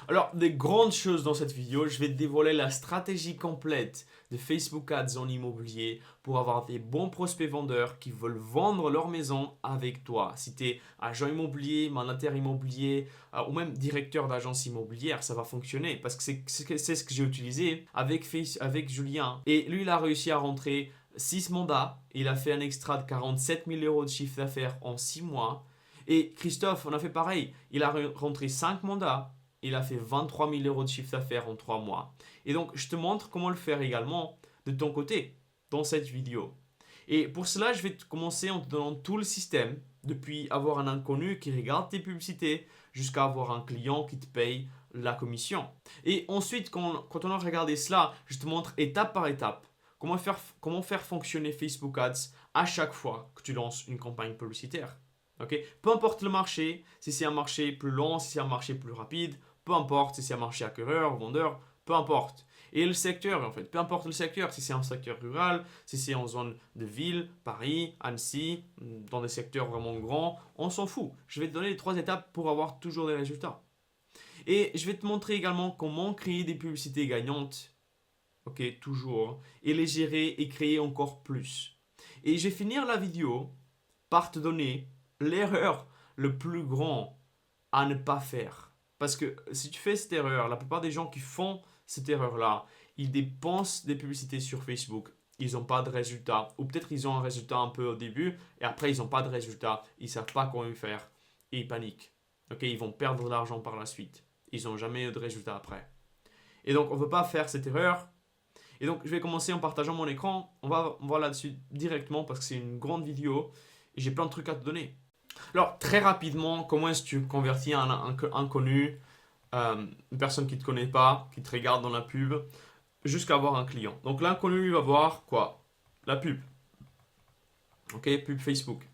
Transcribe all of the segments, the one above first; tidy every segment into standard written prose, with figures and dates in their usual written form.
Alors, des grandes choses dans cette vidéo, je vais te dévoiler la stratégie complète de Facebook Ads en immobilier pour avoir des bons prospects vendeurs qui veulent vendre leur maison avec toi. Si tu es agent immobilier, mandataire immobilier ou même directeur d'agence immobilière, ça va fonctionner parce que c'est ce que j'ai utilisé avec Julien. Et lui, il a réussi à rentrer 6 mandats. Il a fait un extra de 47 000 euros de chiffre d'affaires en 6 mois. Et Christophe, on a fait pareil. Il a rentré 5 mandats. Il a fait 23 000 euros de chiffre d'affaires en 3 mois. Et donc, je te montre comment le faire également de ton côté dans cette vidéo. Et pour cela, je vais commencer en te donnant tout le système, depuis avoir un inconnu qui regarde tes publicités jusqu'à avoir un client qui te paye la commission. Et ensuite, quand on a regardé cela, je te montre étape par étape comment faire fonctionner Facebook Ads à chaque fois que tu lances une campagne publicitaire. Okay. Peu importe le marché, si c'est un marché plus lent, si c'est un marché plus rapide, peu importe si c'est un marché acquéreur, vendeur, peu importe. Et le secteur, en fait, peu importe le secteur, si c'est un secteur rural, si c'est en zone de ville, Paris, Annecy, dans des secteurs vraiment grands, on s'en fout. Je vais te donner les 3 étapes pour avoir toujours des résultats. Et je vais te montrer également comment créer des publicités gagnantes, ok, toujours, et les gérer et créer encore plus. Et je vais finir la vidéo par te donner l'erreur le plus grand à ne pas faire. Parce que si tu fais cette erreur, la plupart des gens qui font cette erreur-là, ils dépensent des publicités sur Facebook, ils n'ont pas de résultat, ou peut-être ils ont un résultat un peu au début, et après ils n'ont pas de résultat, ils ne savent pas comment faire, et ils paniquent. Okay, ils vont perdre de l'argent par la suite. Ils n'ont jamais eu de résultat après. Et donc on ne veut pas faire cette erreur. Et donc je vais commencer en partageant mon écran. On va là-dessus directement parce que c'est une grande vidéo et j'ai plein de trucs à te donner. Alors, très rapidement, comment est-ce que tu convertis un inconnu, une personne qui ne te connaît pas, qui te regarde dans la pub, jusqu'à avoir un client. Donc, l'inconnu, il va voir quoi? La pub. Ok, pub Facebook.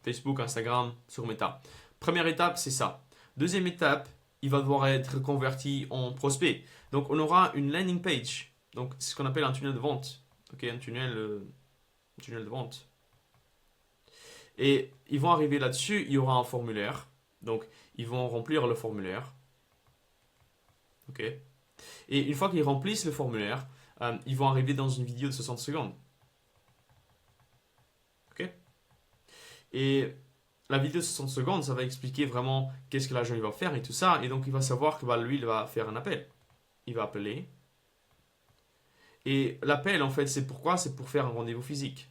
Facebook, Instagram, sur Meta. Première étape, c'est ça. Deuxième étape, il va devoir être converti en prospect. Donc, on aura une landing page. Donc, c'est ce qu'on appelle un tunnel de vente. Ok, un tunnel de vente. Et ils vont arriver là-dessus, il y aura un formulaire. Donc, ils vont remplir le formulaire. Ok. Et une fois qu'ils remplissent le formulaire, ils vont arriver dans une vidéo de 60 secondes. Ok. Et la vidéo de 60 secondes, ça va expliquer vraiment qu'est-ce que l'agent va faire et tout ça. Et donc, il va savoir que lui, il va faire un appel. Il va appeler. Et l'appel, en fait, c'est pourquoi? C'est pour faire un rendez-vous physique.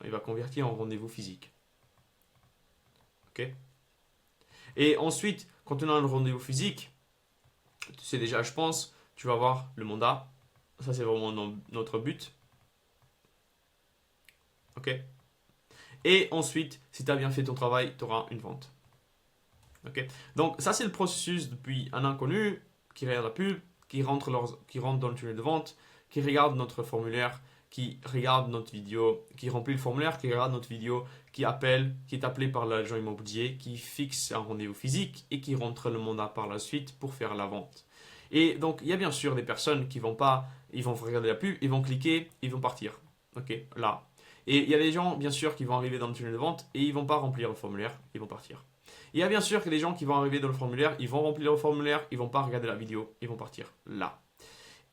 Il va convertir en rendez-vous physique. Ok. Et ensuite, quand on a un rendez-vous physique, tu sais déjà, je pense, tu vas avoir le mandat. Ça, c'est vraiment notre but. Ok. Et ensuite, si tu as bien fait ton travail, tu auras une vente. Ok. Donc, ça, c'est le processus depuis un inconnu qui regarde la pub, qui rentre dans le tunnel de vente, qui regarde notre formulaire, qui regarde notre vidéo, qui remplit le formulaire, qui regarde notre vidéo, qui est appelé par l'agent immobilier, qui fixe un rendez-vous physique et qui rentre le mandat par la suite pour faire la vente. Et donc, il y a bien sûr des personnes qui vont pas, ils vont regarder la pub, ils vont cliquer, ils vont partir. Ok, là. Et il y a des gens, bien sûr, qui vont arriver dans le tunnel de vente et ils vont pas remplir le formulaire, ils vont partir. Il y a bien sûr que des gens qui vont arriver dans le formulaire, ils vont remplir le formulaire, ils vont pas regarder la vidéo, ils vont partir là.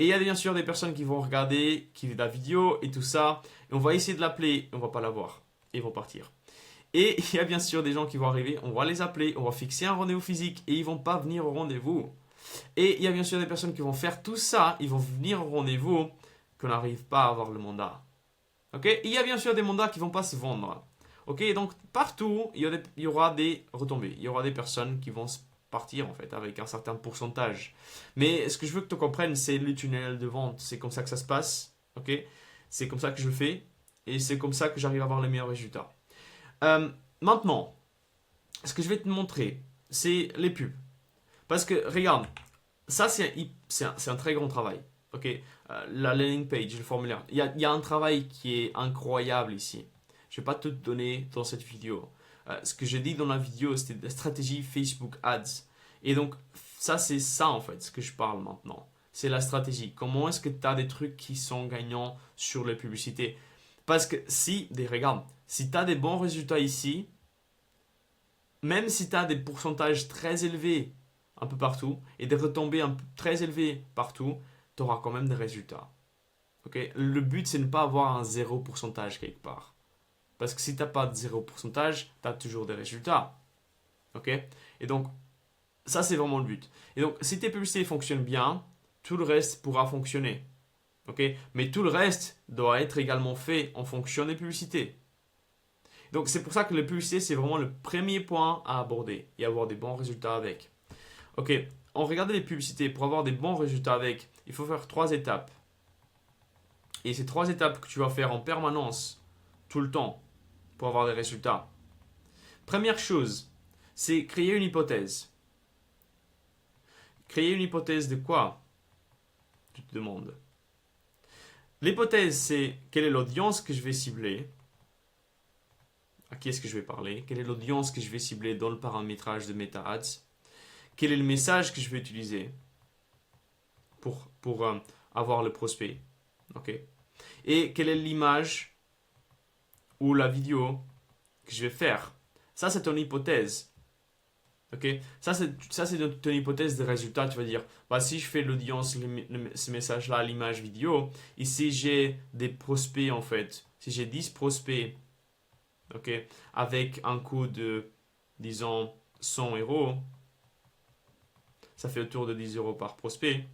Et il y a bien sûr des personnes qui vont regarder la vidéo et tout ça, et on va essayer de l'appeler, et on va pas la voir, et ils vont partir. Et il y a bien sûr des gens qui vont arriver, on va les appeler, on va fixer un rendez-vous physique, et ils vont pas venir au rendez-vous. Et il y a bien sûr des personnes qui vont faire tout ça, ils vont venir au rendez-vous, qu'on n'arrive pas à avoir le mandat. Ok? Et il y a bien sûr des mandats qui vont pas se vendre. Ok? Donc partout, il y aura des retombées, il y aura des personnes qui vont partir en fait avec un certain pourcentage. Mais ce que je veux que tu comprennes, c'est le tunnel de vente. C'est comme ça que ça se passe. Ok? C'est comme ça que je le fais. Et c'est comme ça que j'arrive à avoir les meilleurs résultats. Maintenant, ce que je vais te montrer, c'est les pubs. Parce que, regarde, ça c'est un très grand travail. Ok? La landing page, le formulaire. Il y a un travail qui est incroyable ici. Je ne vais pas tout te donner dans cette vidéo. Ce que j'ai dit dans la vidéo, c'était la stratégie Facebook Ads. Et donc, ça, c'est ça en fait, ce que je parle maintenant. C'est la stratégie. Comment est-ce que tu as des trucs qui sont gagnants sur les publicités? Parce que regarde, si tu as des bons résultats ici, même si tu as des pourcentages très élevés un peu partout et des retombées très élevées partout, tu auras quand même des résultats. Okay? Le but, c'est de ne pas avoir un 0% quelque part. Parce que si tu n'as pas de 0%, tu as toujours des résultats. Okay? Et donc, ça, c'est vraiment le but. Et donc, si tes publicités fonctionnent bien, tout le reste pourra fonctionner. Okay? Mais tout le reste doit être également fait en fonction des publicités. Donc, c'est pour ça que les publicités, c'est vraiment le premier point à aborder et avoir des bons résultats avec. Ok, on regarde les publicités. Pour avoir des bons résultats avec, il faut faire 3 étapes. Et ces 3 étapes que tu vas faire en permanence, tout le temps, pour avoir des résultats. Première chose, c'est créer une hypothèse. Créer une hypothèse de quoi? Tu te demandes. L'hypothèse, c'est quelle est l'audience que je vais cibler? À qui est-ce que je vais parler? Quelle est l'audience que je vais cibler dans le paramétrage de Meta Ads? Quel est le message que je vais utiliser pour avoir le prospect? Ok. Et quelle est l'image ou la vidéo que je vais faire? Ça, c'est ton hypothèse. Ok. Ça, c'est ton hypothèse de résultat. Tu vas dire, bah, si je fais l'audience, ce message-là, l'image vidéo, et si j'ai des prospects, en fait, si j'ai 10 prospects, ok, avec un coût de, disons, 100 €, ça fait autour de 10 € par prospect.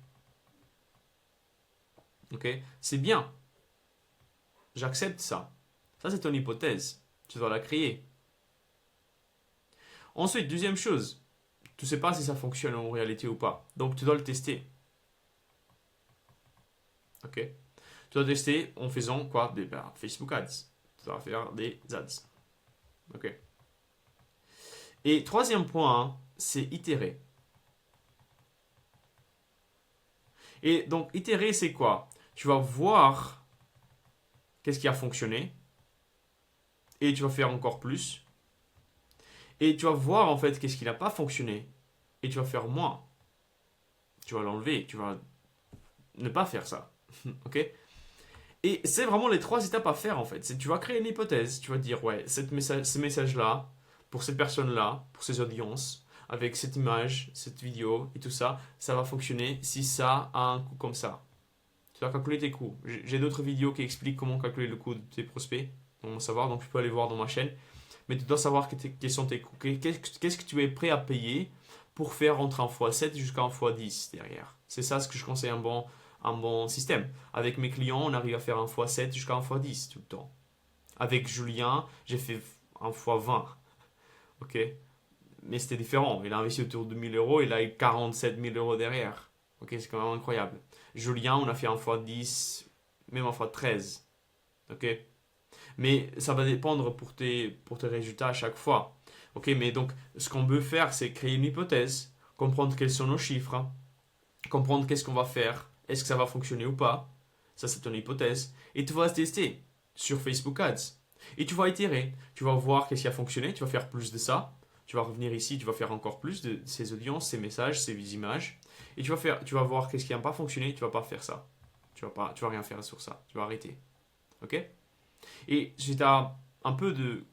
Ok, c'est bien. J'accepte ça. Ça, c'est ton hypothèse. Tu dois la créer. Ensuite, deuxième chose, tu ne sais pas si ça fonctionne en réalité ou pas. Donc, tu dois le tester. Ok. Tu dois tester en faisant quoi? Des Facebook Ads. Tu dois faire des ads. Ok. Et troisième point, c'est itérer. Et donc, itérer, c'est quoi? Tu vas voir qu'est-ce qui a fonctionné et tu vas faire encore plus. Et tu vas voir en fait qu'est-ce qui n'a pas fonctionné et tu vas faire moins. Tu vas l'enlever, tu vas ne pas faire ça. Ok? Et c'est vraiment les 3 étapes à faire en fait. Tu vas créer une hypothèse, tu vas dire ouais, ce message-là, pour cette personne-là, pour ces audiences, avec cette image, cette vidéo et tout ça, ça va fonctionner si ça a un coût comme ça. Tu dois calculer tes coûts. J'ai d'autres vidéos qui expliquent comment calculer le coût de tes prospects, donc savoir, donc tu peux aller voir dans ma chaîne. Mais tu dois savoir quels sont tes coûts, qu'est-ce que tu es prêt à payer pour faire entre un x7 jusqu'à un x10 derrière. C'est ça ce que je conseille un bon système. Avec mes clients, on arrive à faire un x7 jusqu'à un x10 tout le temps. Avec Julien, j'ai fait un x20. Ok? Mais c'était différent. Il a investi autour de 1000 €, il a eu 47 000 € derrière. Ok, c'est quand même incroyable. Julien, on a fait un x10, même un x13. Ok? Mais ça va dépendre pour tes résultats à chaque fois. Ok, mais donc ce qu'on veut faire, c'est créer une hypothèse, comprendre quels sont nos chiffres, hein, comprendre qu'est-ce qu'on va faire, est-ce que ça va fonctionner ou pas. Ça, c'est ton hypothèse. Et tu vas tester sur Facebook Ads. Et tu vas itérer. Tu vas voir qu'est-ce qui a fonctionné, tu vas faire plus de ça. Tu vas revenir ici, tu vas faire encore plus de ces audiences, ces messages, ces images. Et tu vas voir qu'est-ce qui n'a pas fonctionné, tu vas pas faire ça. Tu vas rien faire sur ça. Tu vas arrêter. Ok? Et si tu as un peu de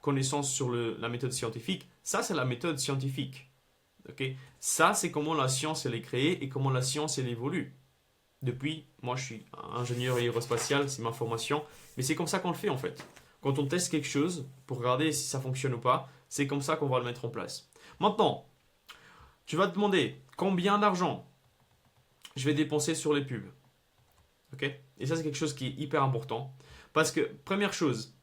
connaissance sur la méthode scientifique, ça c'est la méthode scientifique. Okay? Ça c'est comment la science elle est créée et comment la science elle évolue. Depuis, moi je suis ingénieur aérospatial, c'est ma formation, mais c'est comme ça qu'on le fait en fait. Quand on teste quelque chose pour regarder si ça fonctionne ou pas, c'est comme ça qu'on va le mettre en place. Maintenant, tu vas te demander combien d'argent je vais dépenser sur les pubs. Okay? Et ça c'est quelque chose qui est hyper important. Parce que, première chose,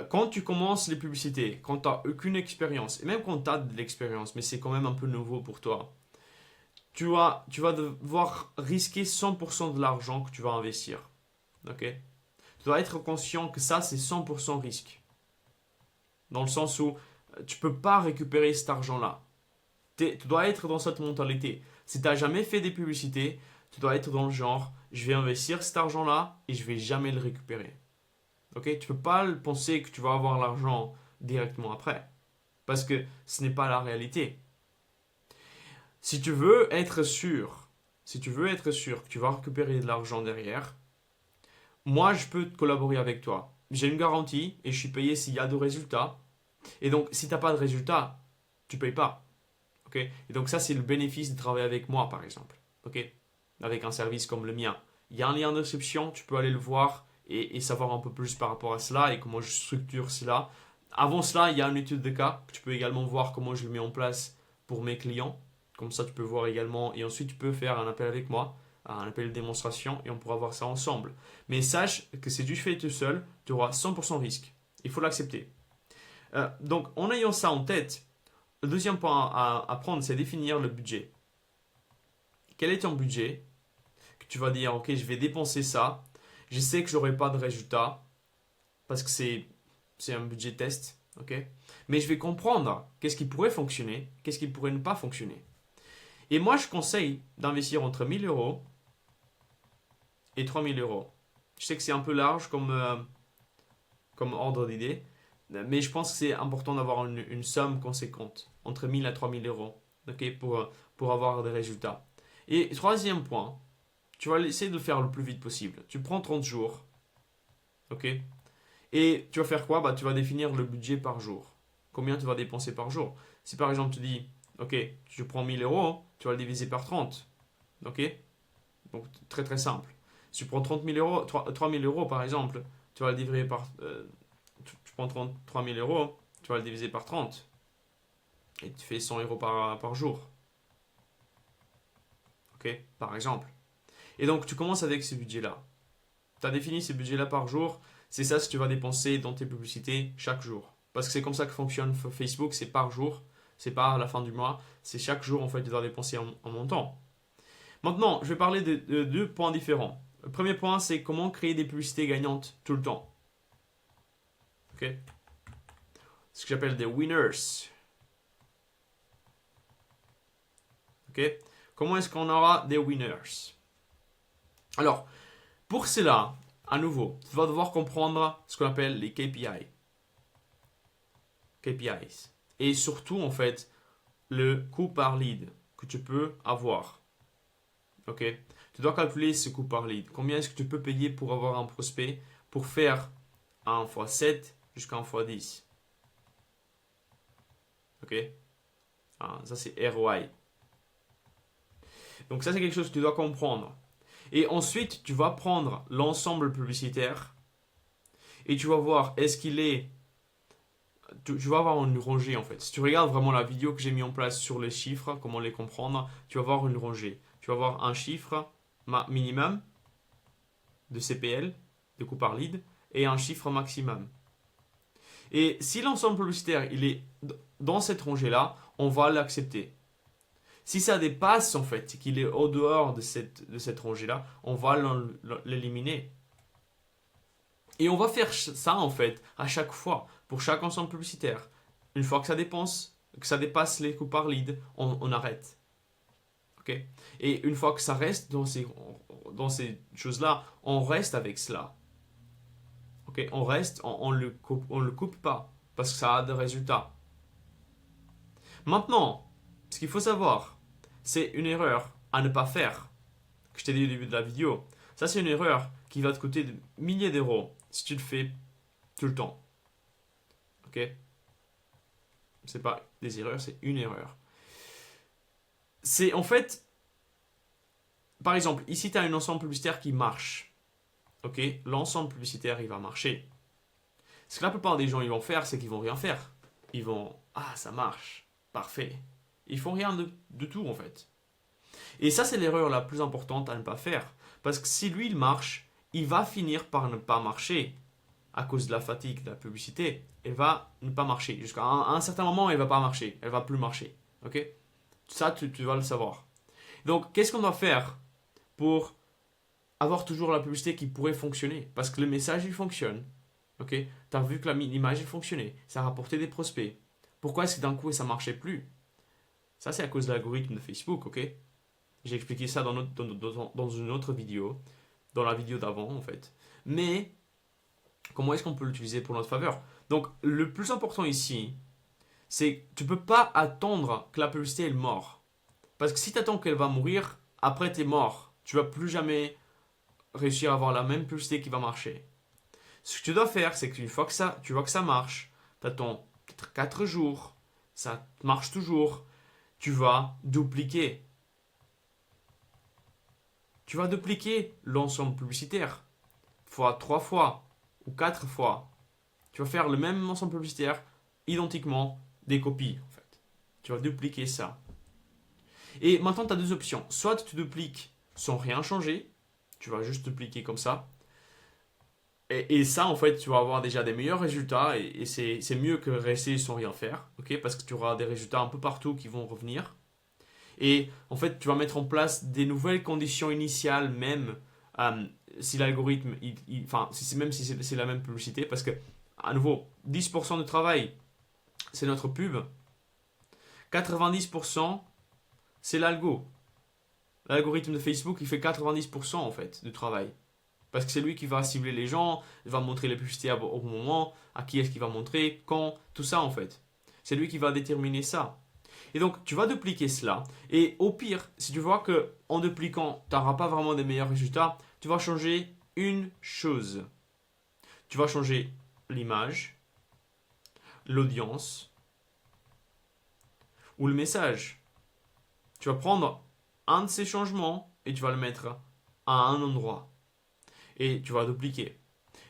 quand tu commences les publicités, quand tu n'as aucune expérience, et même quand tu as de l'expérience, mais c'est quand même un peu nouveau pour toi, tu vas devoir risquer 100% de l'argent que tu vas investir. Ok? Tu dois être conscient que ça, c'est 100% risque. Dans le sens où tu ne peux pas récupérer cet argent-là. Tu dois être dans cette mentalité. Si tu n'as jamais fait des publicités, tu dois être dans le genre, je vais investir cet argent-là et je ne vais jamais le récupérer. Okay? Tu ne peux pas penser que tu vas avoir l'argent directement après. Parce que ce n'est pas la réalité. Si tu veux être sûr, que tu vas récupérer de l'argent derrière, moi je peux collaborer avec toi. J'ai une garantie et je suis payé s'il y a de résultats. Et donc si tu n'as pas de résultats, tu ne payes pas. Ok? Et donc ça, c'est le bénéfice de travailler avec moi, par exemple. Ok? Avec un service comme le mien. Il y a un lien de description, tu peux aller le voir et savoir un peu plus par rapport à cela et comment je structure cela. Avant cela, il y a une étude de cas que tu peux également voir comment je le mets en place pour mes clients. Comme ça, tu peux voir également. Et ensuite, tu peux faire un appel avec moi, un appel de démonstration et on pourra voir ça ensemble. Mais sache que si tu fais tout seul, tu auras 100% risque. Il faut l'accepter. Donc, en ayant ça en tête, le deuxième point à prendre, c'est définir le budget. Quel est ton budget? Que tu vas dire, ok, je vais dépenser ça. Je sais que je n'aurai pas de résultat parce que c'est un budget test, ok? Mais je vais comprendre qu'est-ce qui pourrait fonctionner, qu'est-ce qui pourrait ne pas fonctionner. Et moi, je conseille d'investir entre 1000 euros et 3000 euros. Je sais que c'est un peu large comme ordre d'idée, mais je pense que c'est important d'avoir une somme conséquente, entre 1000 à 3000 euros, ok, pour avoir des résultats. Et troisième point, tu vas essayer de le faire le plus vite possible. Tu prends 30 jours, ok? Et tu vas faire quoi? Bah, tu vas définir le budget par jour. Combien tu vas dépenser par jour? Si par exemple tu dis, ok, tu prends 1000 euros, tu vas le diviser par 30, ok? Donc très très simple. Si tu prends 30 000 euros, 3000 euros par exemple, tu vas le diviser par... tu prends 33 000 euros, tu vas le diviser par 30. Et tu fais 100 euros par jour. Ok? Par exemple. Et donc tu commences avec ce budget-là. Tu as défini ce budget-là par jour. C'est ça ce que tu vas dépenser dans tes publicités chaque jour. Parce que c'est comme ça que fonctionne Facebook, c'est par jour. C'est pas à la fin du mois. C'est chaque jour en fait tu dois dépenser en montant. Maintenant, je vais parler de deux points différents. Le premier point, c'est comment créer des publicités gagnantes tout le temps. Ok? Ce que j'appelle des winners. Ok? Comment est-ce qu'on aura des winners? Alors, pour cela, à nouveau, tu vas devoir comprendre ce qu'on appelle les KPI. KPIs. Et surtout, en fait, le coût par lead que tu peux avoir. Ok? Tu dois calculer ce coût par lead. Combien est-ce que tu peux payer pour avoir un prospect pour faire 1 x 7 jusqu'à 1 x 10? Ok? Ça, c'est ROI. Donc ça, c'est quelque chose que tu dois comprendre. Et ensuite, tu vas prendre l'ensemble publicitaire et tu vas voir est-ce qu'il est... Tu vas avoir une rangée en fait. Si tu regardes vraiment la vidéo que j'ai mis en place sur les chiffres, comment les comprendre, tu vas avoir une rangée. Tu vas avoir un chiffre minimum de CPL, de coût par lead, et un chiffre maximum. Et si l'ensemble publicitaire il est dans cette rangée-là, on va l'accepter. Si ça dépasse en fait, qu'il est au dehors de cette rangée-là, on va l'éliminer. Et on va faire ça en fait à chaque fois, pour chaque ensemble publicitaire. Une fois que ça dépasse les coûts par lead, on arrête. Okay? Et une fois que ça reste dans ces choses-là, on reste avec cela. Okay? On reste, on le coupe pas, parce que ça a des résultats. Maintenant, ce qu'il faut savoir, c'est une erreur à ne pas faire, que je t'ai dit au début de la vidéo. Ça, c'est une erreur qui va te coûter des milliers d'euros si tu le fais tout le temps. Ok? C'est pas des erreurs, c'est une erreur. C'est en fait, par exemple, ici tu as un ensemble publicitaire qui marche. Ok? L'ensemble publicitaire, il va marcher. Ce que la plupart des gens ils vont faire, c'est qu'ils vont rien faire. Ils vont, ah, ça marche, parfait. Ils font rien de tout en fait. Et ça, c'est l'erreur la plus importante à ne pas faire. Parce que si lui, il marche, il va finir par ne pas marcher à cause de la fatigue de la publicité. Elle va ne pas marcher. Jusqu'à un certain moment, elle ne va pas marcher. Elle ne va plus marcher. Ok? Ça, tu vas le savoir. Donc, qu'est-ce qu'on doit faire pour avoir toujours la publicité qui pourrait fonctionner? Parce que le message, il fonctionne. Ok? Tu as vu que l'image, il fonctionnait. Ça a rapporté des prospects. Pourquoi est-ce que d'un coup, ça ne marchait plus? Ça, c'est à cause de l'algorithme de Facebook. Ok? J'ai expliqué ça dans une autre vidéo, dans la vidéo d'avant en fait. Mais comment est-ce qu'on peut l'utiliser pour notre faveur? Donc le plus important ici, c'est que tu ne peux pas attendre que la publicité elle meure. Parce que si tu attends qu'elle va mourir, après tu es mort. Tu ne vas plus jamais réussir à avoir la même publicité qui va marcher. Ce que tu dois faire, c'est qu'une fois que tu vois que ça marche, tu attends peut-être 4 jours, ça marche toujours. tu vas dupliquer. Tu vas dupliquer l'ensemble publicitaire fois 3 fois ou 4 fois. Tu vas faire le même ensemble publicitaire identiquement des copies en fait. Tu vas dupliquer ça. Et maintenant tu as deux options. Soit tu dupliques sans rien changer, tu vas juste dupliquer comme ça. Et ça, en fait, tu vas avoir déjà des meilleurs résultats et c'est mieux que rester sans rien faire, ok? Parce que tu auras des résultats un peu partout qui vont revenir. Et en fait, tu vas mettre en place des nouvelles conditions initiales, même si l'algorithme, enfin, même si c'est la même publicité, parce que, à nouveau, 10% de travail, c'est notre pub, 90%, c'est l'algo. L'algorithme de Facebook, il fait 90% en fait du travail. Parce que c'est lui qui va cibler les gens, il va montrer les publicités au bon moment, à qui est-ce qu'il va montrer, quand, tout ça en fait. C'est lui qui va déterminer ça. Et donc, tu vas dupliquer cela. Et au pire, si tu vois que en dupliquant, tu n'auras pas vraiment des meilleurs résultats, tu vas changer une chose. Tu vas changer l'image, l'audience ou le message. Tu vas prendre un de ces changements et tu vas le mettre à un endroit. Et tu vas dupliquer.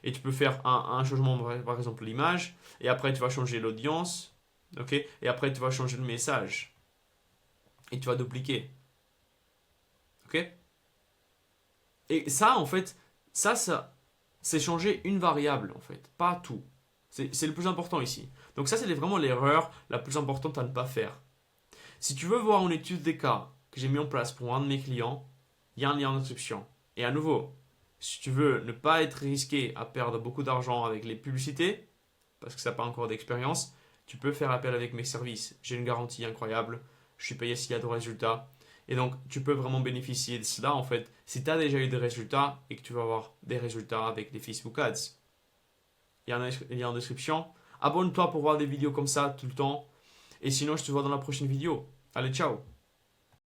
Et tu peux faire un changement, par exemple l'image, et après tu vas changer l'audience, ok? Et après tu vas changer le message. Et tu vas dupliquer. Ok? Et ça, en fait, c'est changer une variable, en fait, pas tout. C'est le plus important ici. Donc ça, c'est vraiment l'erreur la plus importante à ne pas faire. Si tu veux voir une étude des cas que j'ai mis en place pour un de mes clients, il y a un lien en description. Et à nouveau, si tu veux ne pas être risqué à perdre beaucoup d'argent avec les publicités, parce que ça n'a pas encore d'expérience, tu peux faire appel avec mes services. J'ai une garantie incroyable, je suis payé s'il y a de résultats. Et donc, tu peux vraiment bénéficier de cela, en fait, si tu as déjà eu des résultats et que tu vas avoir des résultats avec des Facebook Ads. Il y a un lien en description. Abonne-toi pour voir des vidéos comme ça tout le temps. Et sinon, je te vois dans la prochaine vidéo. Allez, ciao!